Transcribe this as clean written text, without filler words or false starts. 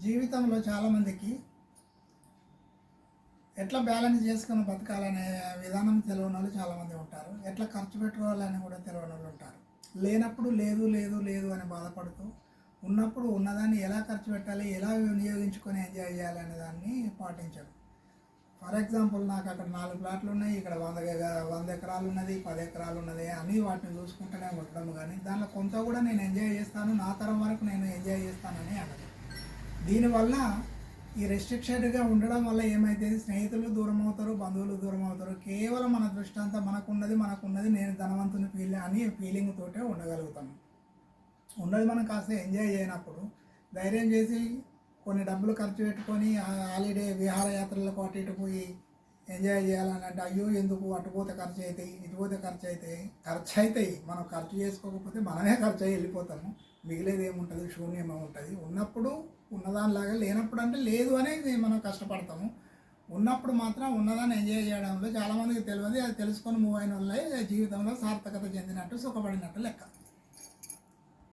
జీవితంలో చాలామందికి ఎట్లా బ్యాలెన్స్ చేసుకుని బతకాలనే విధానం తెలియని వాళ్ళు చాలామంది ఉంటారు. ఎట్లా ఖర్చు పెట్టుకోవాలని కూడా తెలియని వాళ్ళు ఉంటారు. లేనప్పుడు లేదు లేదు లేదు అని బాధపడుతూ, ఉన్నప్పుడు ఉన్నదాన్ని ఎలా ఖర్చు పెట్టాలి, ఎలా వినియోగించుకొని ఎంజాయ్ చేయాలి అనే దాన్ని పాటించరు. ఫర్ ఎగ్జాంపుల్, నాకు అక్కడ 4 ప్లాట్లు ఉన్నాయి, ఇక్కడ 100 ఎకరాలు ఉన్నది, 10 ఎకరాలు ఉన్నది అని వాటిని చూసుకుంటూనే ఉండడం. కానీ దానిలో కొంత కూడా నేను ఎంజాయ్ చేస్తాను, నా తరం వరకు నేను ఎంజాయ్ చేస్తానని అనదు. దీనివల్ల ఈ రెస్ట్రిక్షన్గా ఉండడం వల్ల ఏమైతుంది, స్నేహితులు దూరం అవుతారు, బంధువులు దూరం అవుతారు. కేవలం మన దృష్టి అంతా మనకున్నది నేను ధనవంతుని అని ఫీలింగ్ తోటే ఉండగలుగుతాము. ఉన్నది మనం కాస్త ఎంజాయ్ చేయనప్పుడు ధైర్యం చేసి కొన్ని డబ్బులు ఖర్చు పెట్టుకొని హాలిడే విహారయాత్రలకు అటు ఇటు పోయి ఎంజాయ్ చేయాలని అంటే, అయ్యో ఎందుకు అటుపోతే ఖర్చు అవుతాయి, ఇటుపోతే ఖర్చు అవుతాయి. మనం ఖర్చు చేసుకోకపోతే మనమే ఖర్చు అయ్యి వెళ్ళిపోతాము. మిగిలేది ఏముంటుంది, శూన్యమే ఉంటుంది. ఉన్నప్పుడు ఉన్నదానిలాగా, లేనప్పుడు అంటే లేదు అనేది మనం కష్టపడతాము. ఉన్నప్పుడు మాత్రం ఉన్నదాన్ని ఎంజాయ్ చేయడంలో చాలామందికి తెలియదు. అది తెలుసుకొని మూవ్ అయిన వాళ్ళే జీవితంలో సార్థకత చెందినట్టు, సుఖపడినట్టు లెక్క.